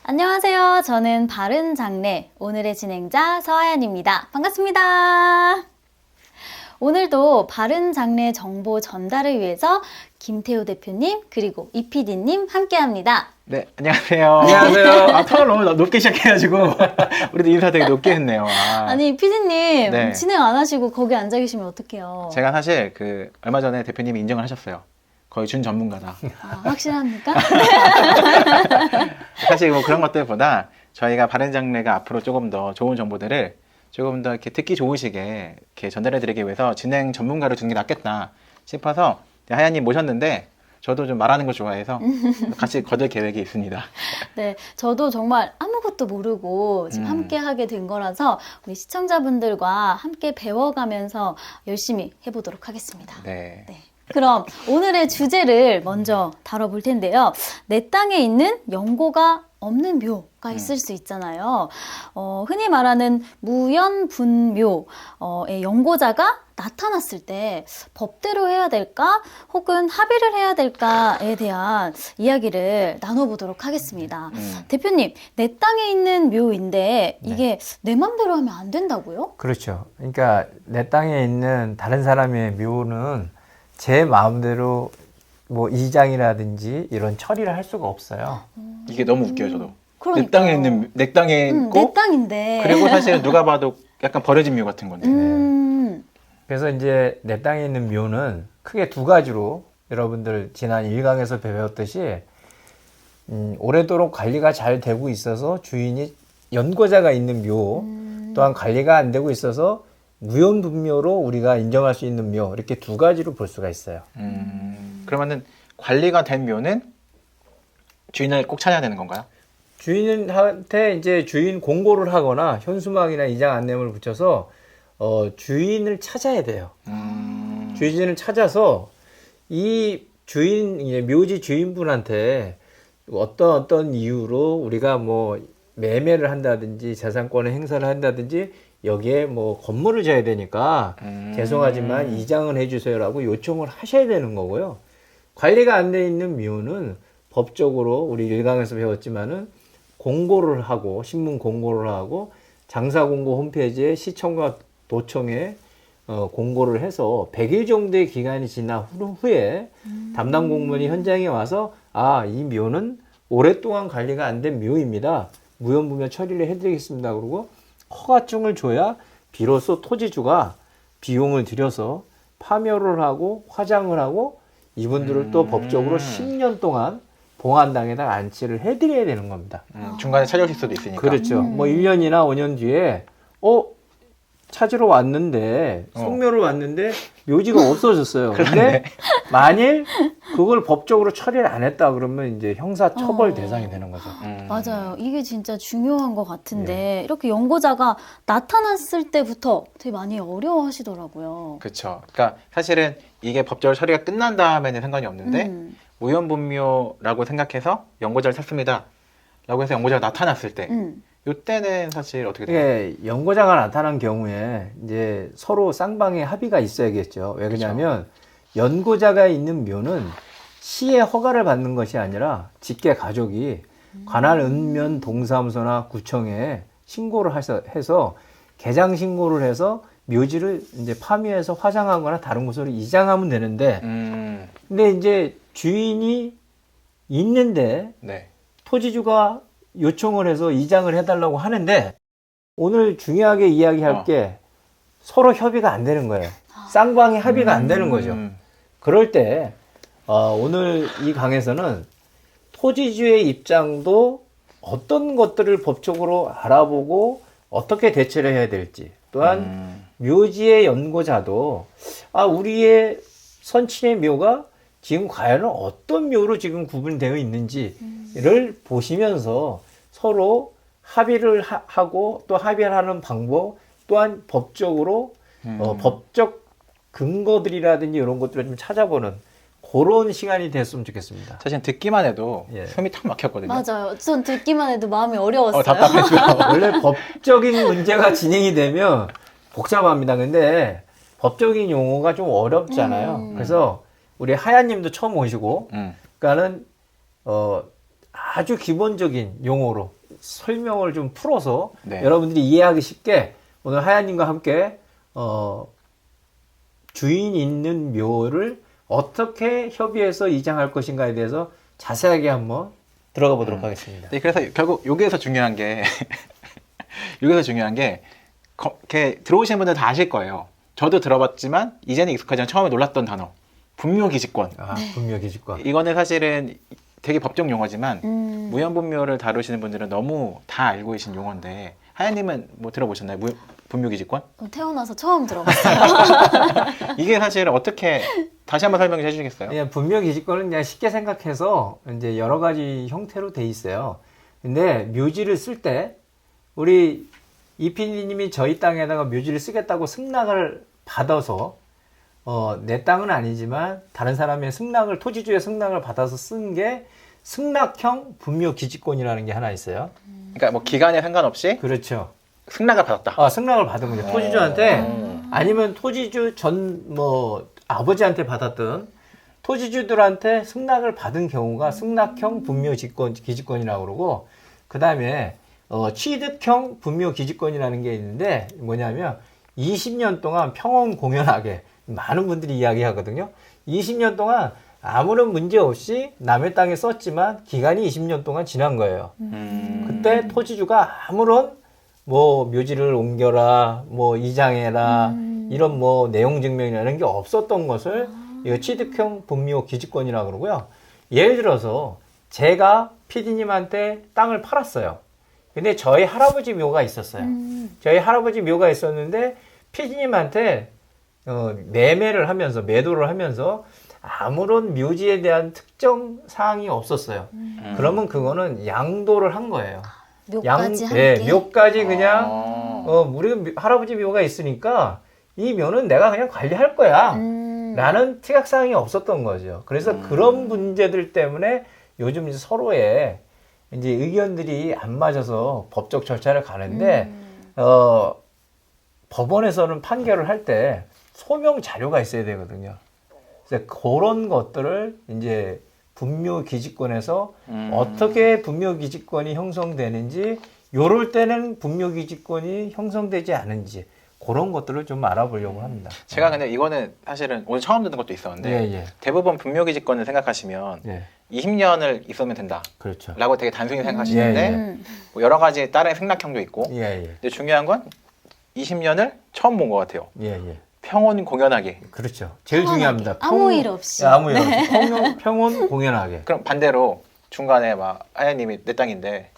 안녕하세요. 저는 바른장래 오늘의 진행자 서하연입니다. 반갑습니다. 오늘도 바른장래 정보 전달을 위해서 김태우 대표님 그리고 이 PD님 함께합니다. 네, 안녕하세요. 안녕하세요. 아, 톤을 너무 높게 시작해가지고 우리도 인사 되게 높게 했네요. 아니 PD님 네. 진행 안 하시고 거기 앉아 계시면 어떡해요? 제가 사실 얼마 전에 대표님이 인정을 하셨어요. 거의 준 전문가다. 확실합니까? 사실 뭐 그런 것들보다 저희가 바른장래가 앞으로 조금 더 좋은 정보들을 조금 더 이렇게 듣기 좋으시게 이렇게 전달해드리기 위해서 진행 전문가를 두는 게 낫겠다 싶어서 하얀님 모셨는데 저도 좀 말하는 거 좋아해서 같이 거들 계획이 있습니다. 네, 저도 정말 아무것도 모르고 지금 함께 하게 된 거라서 우리 시청자분들과 함께 배워가면서 열심히 해보도록 하겠습니다. 네. 네. 그럼 오늘의 주제를 먼저 다뤄볼 텐데요. 내 땅에 있는 연고가 없는 묘가 있을 수 있잖아요. 흔히 말하는 무연분묘의 연고자가 나타났을 때 법대로 해야 될까 혹은 합의를 해야 될까에 대한 이야기를 나눠보도록 하겠습니다. 대표님, 내 땅에 있는 묘인데 이게 내 맘대로 하면 안 된다고요? 그렇죠. 그러니까 내 땅에 있는 다른 사람의 묘는 제 마음대로 뭐 이장이라든지 이런 처리를 할 수가 없어요. 이게 너무 웃겨요, 저도. 그러니까요. 내 땅에 있는, 내 땅에 있고, 내 땅인데. 그리고 사실 누가 봐도 약간 버려진 묘 같은 건데. 그래서 이제 내 땅에 있는 묘는 크게 두 가지로 여러분들 지난 1강에서 배웠듯이 오래도록 관리가 잘 되고 있어서 주인이 연고자가 있는 묘, 또한 관리가 안 되고 있어서 무연분묘로 우리가 인정할 수 있는 묘, 이렇게 두 가지로 볼 수가 있어요. 그러면은 관리가 된 묘는 주인을 꼭 찾아야 되는 건가요? 주인한테 이제 주인 공고를 하거나 현수막이나 이장 안내문을 붙여서 주인을 찾아야 돼요. 주인을 찾아서 이 주인, 이제 묘지 주인분한테 어떤 이유로 우리가 뭐 매매를 한다든지 재산권을 행사를 한다든지 여기에 뭐 건물을 져야 되니까 죄송하지만 이장을 해주세요라고 요청을 하셔야 되는 거고요. 관리가 안 돼 있는 묘는 법적으로 우리 1강에서 배웠지만은 공고를 하고 신문 공고를 하고 장사공고 홈페이지에 시청과 도청에 공고를 해서 100일 정도의 기간이 지난 후에 담당 공무원이 현장에 와서 이 묘는 오랫동안 관리가 안 된 묘입니다. 무연분묘 처리를 해드리겠습니다. 그러고 허가증을 줘야 비로소 토지주가 비용을 들여서 파묘를 하고 화장을 하고 이분들을 또 법적으로 10년 동안 봉안당에다 안치를 해드려야 되는 겁니다. 중간에 찾아오실 수도 있으니까. 그렇죠. 뭐 1년이나 5년 뒤에 찾으러 왔는데 성묘를 왔는데 묘지가 없어졌어요. 근데 만일 그걸 법적으로 처리를 안 했다 그러면 이제 형사 처벌 대상이 되는 거죠. 맞아요. 이게 진짜 중요한 것 같은데 이렇게 연고자가 나타났을 때부터 되게 많이 어려워하시더라고요. 그렇죠. 그러니까 사실은 이게 법적으로 처리가 끝난 다음에는 상관이 없는데 무연분묘라고 생각해서 연고자를 찾습니다. 라고 해서 연고자가 나타났을 때 이때는 사실 어떻게 돼요? 예, 연고자가 나타난 경우에 이제 서로 쌍방의 합의가 있어야겠죠. 왜 그러냐면 연고자가 있는 묘는 시의 허가를 받는 것이 아니라 직계 가족이 관할 읍면 동사무소나 구청에 신고를 해서 개장 신고를 해서 묘지를 이제 파묘해서 화장하거나 다른 곳으로 이장하면 되는데 근데 이제 주인이 있는데 네. 토지주가 요청을 해서 이장을 해달라고 하는데 오늘 중요하게 이야기할 게 서로 협의가 안 되는 거예요. 쌍방의 합의가 안 되는 거죠. 그럴 때 오늘 이 강에서는 토지주의 입장도 어떤 것들을 법적으로 알아보고 어떻게 대처를 해야 될지 또한 묘지의 연고자도 우리의 선친의 묘가 지금 과연 어떤 묘로 지금 구분되어 있는지를 보시면서 서로 합의를 하고 또 합의를 하는 방법 또한 법적으로 법적 근거들이라든지 이런 것들을 좀 찾아보는 그런 시간이 됐으면 좋겠습니다. 사실 듣기만 해도 예. 숨이 탁 막혔거든요. 맞아요. 전 듣기만 해도 마음이 어려웠어요. 답답했죠. 원래 법적인 문제가 진행이 되면 복잡합니다. 근데 법적인 용어가 좀 어렵잖아요. 그래서 우리 하얀님도 처음 오시고, 그러니까는 아주 기본적인 용어로 설명을 좀 풀어서 네. 여러분들이 이해하기 쉽게 오늘 하야님과 함께 주인 있는 묘를 어떻게 협의해서 이장할 것인가에 대해서 자세하게 한번 들어가 보도록 하겠습니다. 네, 그래서 결국 여기에서 중요한 게 이렇게 들어오신 분들 다 아실 거예요. 저도 들어봤지만 이제는 익숙하지 않아 처음에 놀랐던 단어 분묘기지권. 분묘기지권. 이거는 사실은 되게 법적 용어지만 음. 무연분묘를 다루시는 분들은 너무 다 알고 계신 용어인데 하야님은 뭐 들어보셨나요? 분묘기지권? 태어나서 처음 들어봤어요. 이게 사실은 어떻게 다시 한번 설명해 주시겠어요? 그냥 분묘기지권은 그냥 쉽게 생각해서 이제 여러 가지 형태로 돼 있어요. 근데 묘지를 쓸 때 우리 이PD님이 저희 땅에다가 묘지를 쓰겠다고 승낙을 받아서 내 땅은 아니지만 다른 사람의 승낙을 토지주의 승낙을 받아서 쓴 게 승낙형 분묘기지권이라는 게 하나 있어요. 그러니까 뭐 기간에 상관없이 그렇죠. 승낙을 받았다. 승낙을 받은 거죠. 토지주한테 아니면 토지주 아버지한테 받았던 토지주들한테 승낙을 받은 경우가 승낙형 분묘기지권이라고 그러고 그 다음에 취득형 분묘기지권이라는 게 있는데 뭐냐면 20년 동안 평온 공연하게 많은 분들이 이야기하거든요. 20년 동안 아무런 문제 없이 남의 땅에 썼지만 기간이 20년 동안 지난 거예요. 그때 토지주가 아무런 뭐 묘지를 옮겨라, 뭐 이장해라 이런 뭐 내용 증명이라는 게 없었던 것을 이거 취득형 분묘기지권이라고 그러고요. 예를 들어서 제가 PD님한테 땅을 팔았어요. 근데 저희 할아버지 묘가 있었어요. 저희 할아버지 묘가 있었는데 PD님한테 매도를 하면서 아무런 묘지에 대한 특정 사항이 없었어요. 그러면 그거는 양도를 한 거예요. 묘까지 함께. 묘까지 그냥 우리 할아버지 묘가 있으니까 이 묘는 내가 그냥 관리할 거야. 라는 특약사항이 없었던 거죠. 그래서 그런 문제들 때문에 요즘 이제 서로의 이제 의견들이 안 맞아서 법적 절차를 가는데 법원에서는 판결을 할 때 소명 자료가 있어야 되거든요. 그래서 그런 것들을 이제 분묘기지권에서 어떻게 분묘기지권이 형성되는지, 요럴 때는 분묘기지권이 형성되지 않은지 그런 것들을 좀 알아보려고 합니다. 제가 근데 이거는 사실은 오늘 처음 듣는 것도 있었는데 대부분 분묘기지권을 생각하시면 20년을 있으면 된다. 그렇죠. 라고 되게 단순히 생각하시는데 뭐 여러 가지 다른 생략형도 있고 근데 중요한 건 20년을 처음 본 것 같아요. 평온 공연하게. 그렇죠. 제일 중요합니다. 아무 일 없이. 아무 일 없이. 평온 공연하게. 그럼 반대로 중간에 막 하야님이 내 땅인데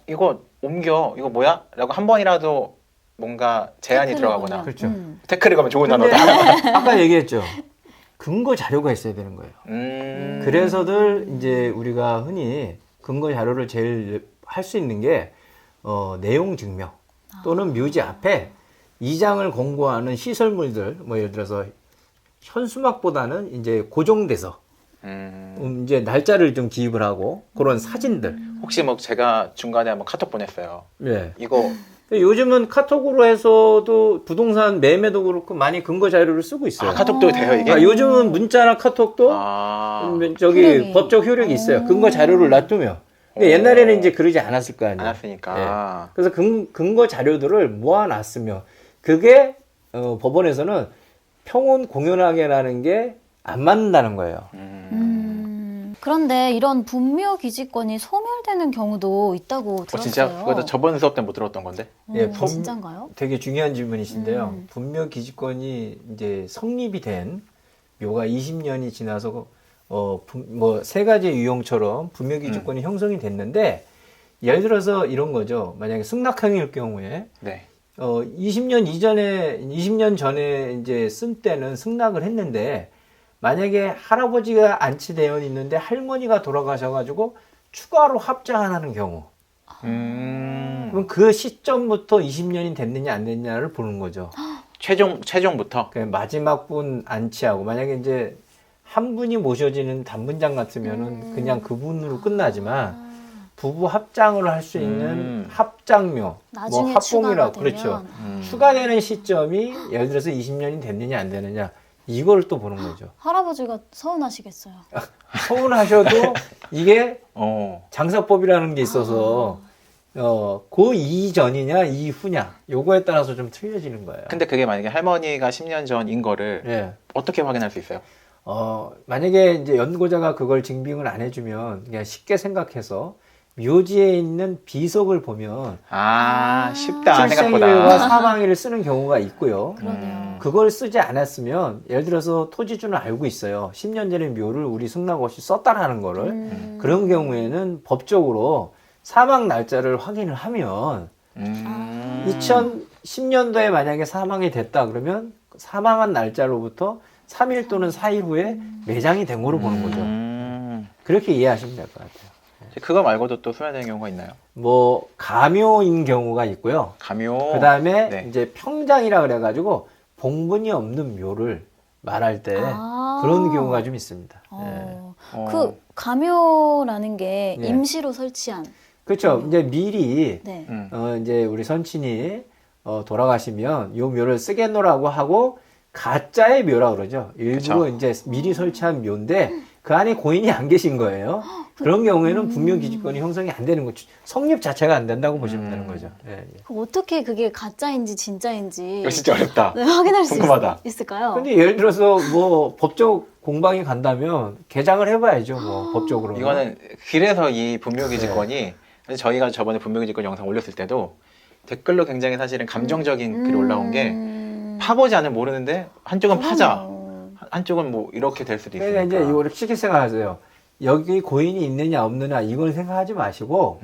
이거 옮겨 이거 뭐야? 라고 한 번이라도 뭔가 제한이 들어가거나 그렇죠. 태클을 가면 좋은 근데 단어다. 아까 얘기했죠. 근거 자료가 있어야 되는 거예요. 그래서들 이제 우리가 흔히 근거 자료를 제일 할 수 있는 게 내용 증명 또는 묘지 앞에 이장을 권고하는 시설물들, 뭐 예를 들어서 현수막보다는 이제 고정돼서 이제 날짜를 좀 기입을 하고 그런 사진들. 혹시 뭐 제가 중간에 한번 카톡 보냈어요. 이거 요즘은 카톡으로 해서도 부동산 매매도 그렇고 많이 근거 자료를 쓰고 있어요. 카톡도 돼요 이게? 요즘은 문자나 카톡도 효력이. 법적 효력이 있어요. 근거 자료를 놔두면. 근데 옛날에는 이제 그러지 않았을 거 아니에요. 않았으니까. 그래서 근거 자료들을 모아놨으면 그게 법원에서는 평온 공연하게라는 게 안 맞는다는 거예요. 그런데 이런 분묘기지권이 소멸되는 경우도 있다고 들었어요. 진짜? 그거 저번 수업 때 못 들었던 건데? 진짜인가요? 되게 중요한 질문이신데요. 분묘기지권이 이제 성립이 된 묘가 20년이 지나서 뭐 세 가지 유형처럼 분묘기지권이 형성이 됐는데 예를 들어서 이런 거죠. 만약에 승낙형일 경우에 20년 전에 이제 쓴 때는 승낙을 했는데 만약에 할아버지가 안치되어 있는데 할머니가 돌아가셔가지고 추가로 합장하는 경우 그럼 그 시점부터 20년이 됐느냐 안 됐느냐를 보는 거죠. 최종부터? 마지막 분 안치하고 만약에 이제 한 분이 모셔지는 단분장 같으면은 그냥 그분으로 끝나지만 부부 합장을 할 수 있는 합장묘, 나중에 뭐 합봉이라고 추가가 그렇죠. 되면. 추가되는 시점이 예를 들어서 20년이 됐느냐 안 되느냐 이걸 또 보는 거죠. 할아버지가 서운하시겠어요. 서운하셔도 이게 어. 장사법이라는 게 있어서 그 이전이냐 이후냐 요거에 따라서 좀 틀려지는 거예요. 근데 그게 만약에 할머니가 10년 전인 거를 예. 어떻게 확인할 수 있어요? 만약에 이제 연고자가 그걸 증빙을 안 해주면 그냥 쉽게 생각해서 묘지에 있는 비석을 보면 쉽다 출생일과 생각보다. 사망일을 쓰는 경우가 있고요. 그러네요. 그걸 쓰지 않았으면 예를 들어서 토지주는 알고 있어요. 10년 전에 묘를 우리 승낙없이 썼다라는 거를. 그런 경우에는 법적으로 사망 날짜를 확인을 하면 2010년도에 만약에 사망이 됐다 그러면 사망한 날짜로부터 3일 또는 4일 후에 매장이 된 거로 보는 거죠. 그렇게 이해하시면 될 것 같아요. 그거 말고도 또 소외되는 경우가 있나요? 뭐 가묘인 경우가 있고요. 가묘. 그 다음에 네. 이제 평장이라 그래가지고 봉분이 없는 묘를 말할 때 그런 경우가 좀 있습니다. 그 가묘라는 게 예. 임시로 설치한. 그렇죠. 이제 미리 네. 이제 우리 선친이 돌아가시면 요 묘를 쓰겠노라고 하고 가짜의 묘라 그러죠. 일부러 그쵸. 이제 미리 설치한 묘인데 그 안에 고인이 안 계신 거예요. 그런 경우에는 분명 기지권이 형성이 안 되는 거죠. 성립 자체가 안 된다고 보시면 되는 거죠. 예, 예. 그럼 어떻게 그게 가짜인지 진짜인지 이거 진짜 어렵다. 네, 확인할 수 궁금하다. 있을까요? 근데 예를 들어서 뭐 법적 공방이 간다면 개장을 해봐야죠. 뭐 법적으로. 이거는 그래서 이 분묘기지권이 사실 저희가 저번에 분묘기지권 영상 올렸을 때도 댓글로 굉장히 사실은 감정적인 글이 올라온 게 파보지 않으면 모르는데 한쪽은 파자, 한쪽은 뭐 이렇게 될 수도 있으니까. 그러니까 이제 이거를 쉽게 생각하세요. 여기 고인이 있느냐 없느냐 이걸 생각하지 마시고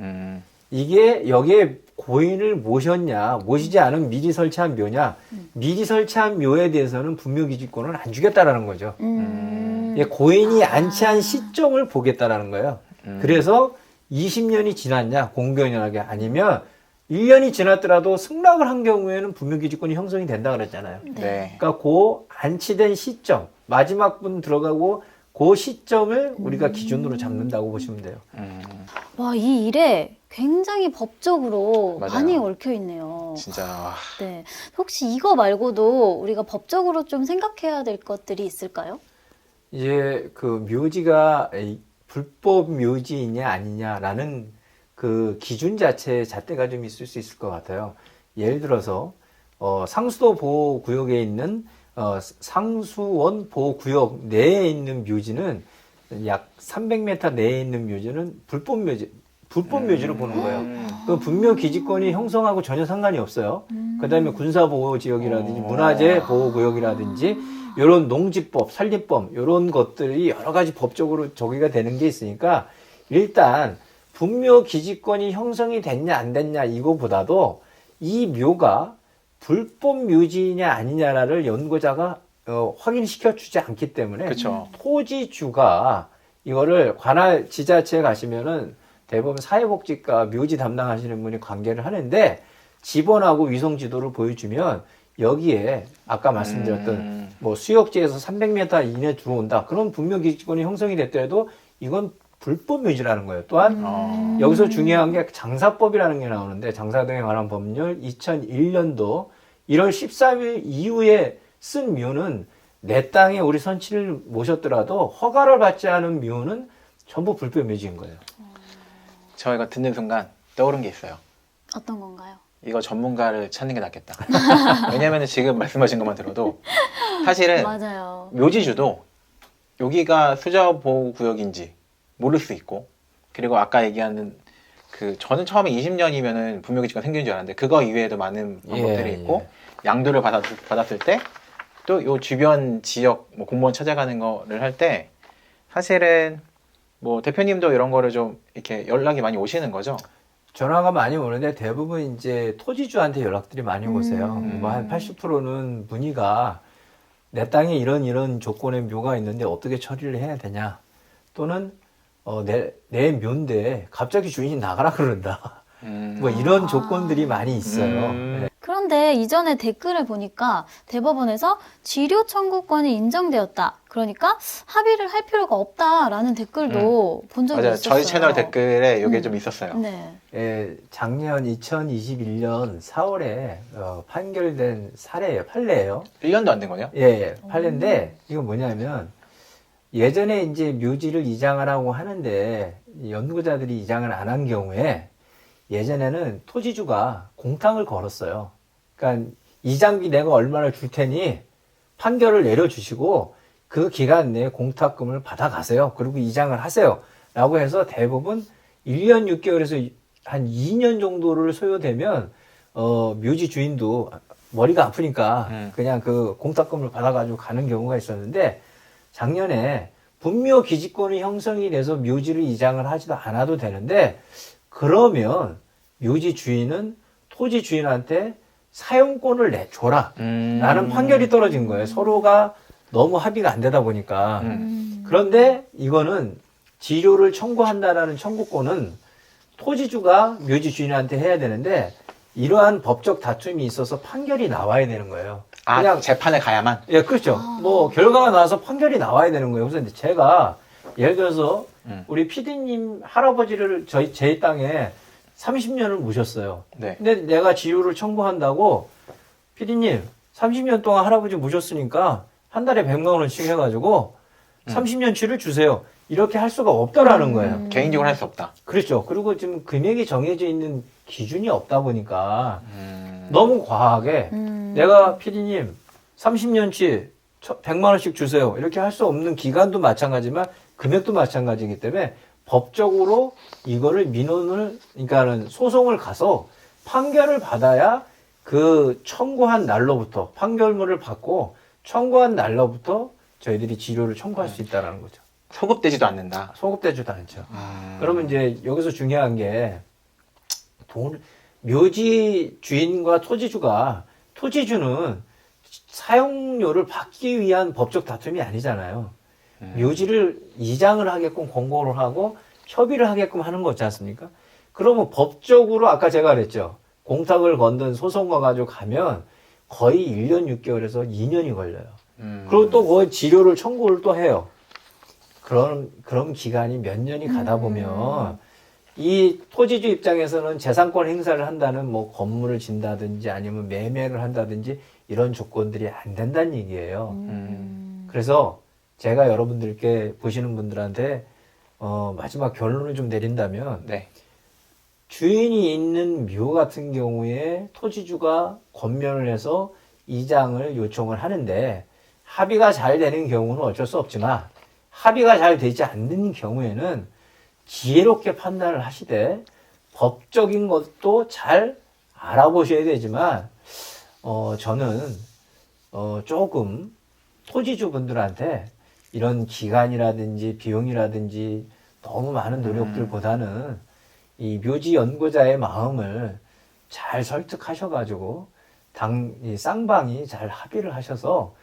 이게 여기에 고인을 모셨냐 모시지 않은 미리 설치한 묘냐 미리 설치한 묘에 대해서는 분묘기지권을 안 주겠다라는 거죠. 예, 고인이 안치한 시점을 보겠다라는 거예요. 그래서 20년이 지났냐 공견하게 아니면 1년이 지났더라도 승낙을 한 경우에는 분묘기지권이 형성이 된다 그랬잖아요. 네. 그러니까 그 안치된 시점 마지막 분 들어가고 그 시점을 우리가 기준으로 잡는다고 보시면 돼요. 와, 이 일에 굉장히 법적으로 맞아요. 많이 얽혀 있네요. 진짜. 와. 네. 혹시 이거 말고도 우리가 법적으로 좀 생각해야 될 것들이 있을까요? 이제 그 묘지가 불법 묘지이냐 아니냐라는 그 기준 자체의 잣대가 좀 있을 수 있을 것 같아요. 예를 들어서 상수도 보호구역에 있는 상수원 보호구역 내에 있는 묘지는 약 300m 내에 있는 묘지는 불법 묘지로 보는 거예요. 그 분묘 기지권이 형성하고 전혀 상관이 없어요. 그다음에 군사보호지역이라든지 문화재 보호구역이라든지 이런 농지법, 산림법 이런 것들이 여러 가지 법적으로 저기가 되는 게 있으니까 일단 분묘 기지권이 형성이 됐냐 안 됐냐 이거보다도 이 묘가 불법 묘지냐 아니냐를 연구자가 확인시켜 주지 않기 때문에 그쵸. 토지주가 이거를 관할 지자체에 가시면은 대부분 사회복지과 묘지 담당하시는 분이 관계를 하는데 지번하고 위성 지도를 보여주면 여기에 아까 말씀드렸던 뭐 수역지에서 300m 이내 들어온다. 그럼 분묘 기지권이 형성이 됐더라도 이건 불법 묘지라는 거예요. 또한 여기서 중요한 게 장사법이라는 게 나오는데 장사 등에 관한 법률 2001년도 1월 13일 이후에 쓴 묘는 내 땅에 우리 선치를 모셨더라도 허가를 받지 않은 묘는 전부 불법 묘지인 거예요. 저희가 듣는 순간 떠오른 게 있어요. 어떤 건가요? 이거 전문가를 찾는 게 낫겠다. 왜냐면 지금 말씀하신 것만 들어도 사실은 맞아요. 묘지주도 여기가 수자보호구역인지 모를 수 있고 그리고 아까 얘기하는 그 저는 처음에 20년이면은 분묘기지가 생기는 줄 알았는데 그거 이외에도 많은 방법들이 있고 양도를 받았을 때 또 요 주변 지역 뭐 공무원 찾아가는 거를 할 때 사실은 뭐 대표님도 이런 거를 좀 이렇게 연락이 많이 오시는 거죠? 전화가 많이 오는데 대부분 이제 토지주한테 연락들이 많이 오세요. 뭐 한 80%는 문의가 내 땅에 이런 조건의 묘가 있는데 어떻게 처리를 해야 되냐 또는 내 묘인데 갑자기 주인이 나가라 그런다. 뭐 이런 조건들이 많이 있어요. 네. 그런데 이전에 댓글을 보니까 대법원에서 지료 청구권이 인정되었다. 그러니까 합의를 할 필요가 없다라는 댓글도 본 적이 맞아요. 있었어요. 저희 채널 댓글에 이게 좀 있었어요. 네. 예, 작년 2021년 4월에 판결된 사례예요. 판례예요. 1년도 안 된 거네요? 예, 판례인데 이건 뭐냐면 예전에 이제 묘지를 이장하라고 하는데 연구자들이 이장을 안 한 경우에 예전에는 토지주가 공탁을 걸었어요. 그러니까 이장비 내가 얼마나 줄 테니 판결을 내려주시고 그 기간 내에 공탁금을 받아가세요. 그리고 이장을 하세요. 라고 해서 대부분 1년 6개월에서 한 2년 정도를 소요되면 묘지 주인도 머리가 아프니까 그냥 그 공탁금을 받아가지고 가는 경우가 있었는데 작년에 분묘 기지권이 형성이 돼서 묘지를 이장을 하지도 않아도 되는데 그러면 묘지 주인은 토지 주인한테 사용권을 내줘라 라는 판결이 떨어진 거예요. 서로가 너무 합의가 안 되다 보니까. 그런데 이거는 지료를 청구한다라는 청구권은 토지주가 묘지 주인한테 해야 되는데 이러한 법적 다툼이 있어서 판결이 나와야 되는 거예요. 아, 그냥 재판에 가야만? 예, 그렇죠. 뭐 결과가 나와서 판결이 나와야 되는 거예요. 그래서 이제 제가 예를 들어서 우리 PD님 할아버지를 제 땅에 30년을 모셨어요. 네. 근데 내가 지료를 청구한다고 PD님 30년 동안 할아버지 모셨으니까 한 달에 100만 원씩 해가지고 30년치를 주세요. 이렇게 할 수가 없다라는 거예요. 개인적으로 할 수 없다. 그렇죠. 그리고 지금 금액이 정해져 있는 기준이 없다 보니까 너무 과하게 내가 PD님 30년치 100만 원씩 주세요. 이렇게 할 수 없는 기간도 마찬가지지만 금액도 마찬가지이기 때문에 법적으로 이거를 민원을 그러니까는 소송을 가서 판결을 받아야 그 청구한 날로부터 판결문을 받고 청구한 날로부터 저희들이 지료를 청구할 수 있다는 거죠. 소급되지도 않는다. 소급되지도 않죠. 그러면 이제 여기서 중요한 게 묘지 주인과 토지주가 토지주는 사용료를 받기 위한 법적 다툼이 아니잖아요. 묘지를 이장을 하게끔 권고를 하고 협의를 하게끔 하는 거지 않습니까? 그러면 법적으로 아까 제가 그랬죠. 공탁을 건든 소송과 가지고 가면 거의 1년 6개월에서 2년이 걸려요. 그리고 또 그 지료를 청구를 또 해요. 그런 기간이 몇 년이 가다 보면 이 토지주 입장에서는 재산권 행사를 한다는 뭐 건물을 진다든지 아니면 매매를 한다든지 이런 조건들이 안 된다는 얘기예요. 그래서 제가 여러분들께 보시는 분들한테 마지막 결론을 좀 내린다면 네. 주인이 있는 묘 같은 경우에 토지주가 권면을 해서 이장을 요청을 하는데 합의가 잘 되는 경우는 어쩔 수 없지만 합의가 잘 되지 않는 경우에는 지혜롭게 판단을 하시되 법적인 것도 잘 알아보셔야 되지만 저는 조금 토지주분들한테 이런 기간이라든지 비용이라든지 너무 많은 노력들보다는 이 묘지 연구자의 마음을 잘 설득하셔가지고 이 쌍방이 잘 합의를 하셔서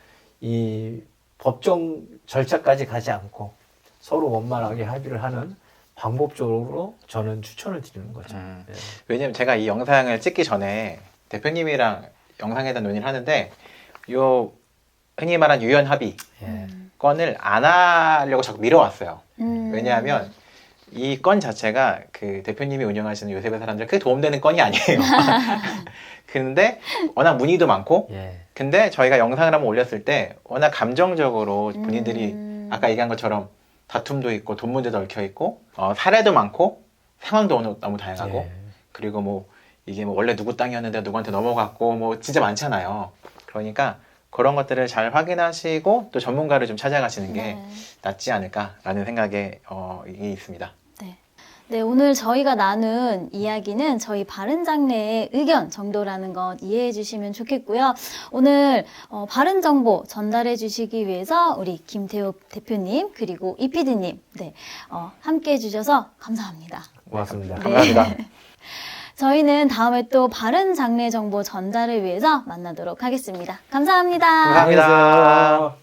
이 법정 절차까지 가지 않고 서로 원만하게 합의를 하는 방법적으로 저는 추천을 드리는 거죠. 네. 왜냐면 제가 이 영상을 찍기 전에 대표님이랑 영상에 대한 논의를 하는데 요 흔히 말한 유연 합의 예. 건을 안 하려고 자꾸 미뤄왔어요. 왜냐하면 이 건 자체가 그 대표님이 운영하시는 요셉의 사람들 크게 도움되는 건이 아니에요. 그런데 워낙 문의도 많고 예. 근데 저희가 영상을 한번 올렸을 때 워낙 감정적으로 본인들이 아까 얘기한 것처럼 다툼도 있고 돈 문제도 얽혀 있고 사례도 많고 상황도 너무 다양하고 예. 그리고 뭐 이게 뭐 원래 누구 땅이었는데 누구한테 넘어갔고 뭐 진짜 많잖아요. 그러니까 그런 것들을 잘 확인하시고 또 전문가를 좀 찾아가시는 게 네. 낫지 않을까라는 생각에 이게 있습니다. 네, 오늘 저희가 나눈 이야기는 저희 바른장래의 의견 정도라는 것 이해해 주시면 좋겠고요. 오늘 바른 정보 전달해 주시기 위해서 우리 김태우 대표님 그리고 이 PD님 함께 해주셔서 감사합니다. 고맙습니다. 감사합니다. 저희는 다음에 또 바른 장래 정보 전달을 위해서 만나도록 하겠습니다. 감사합니다. 감사합니다. 안녕히 계세요.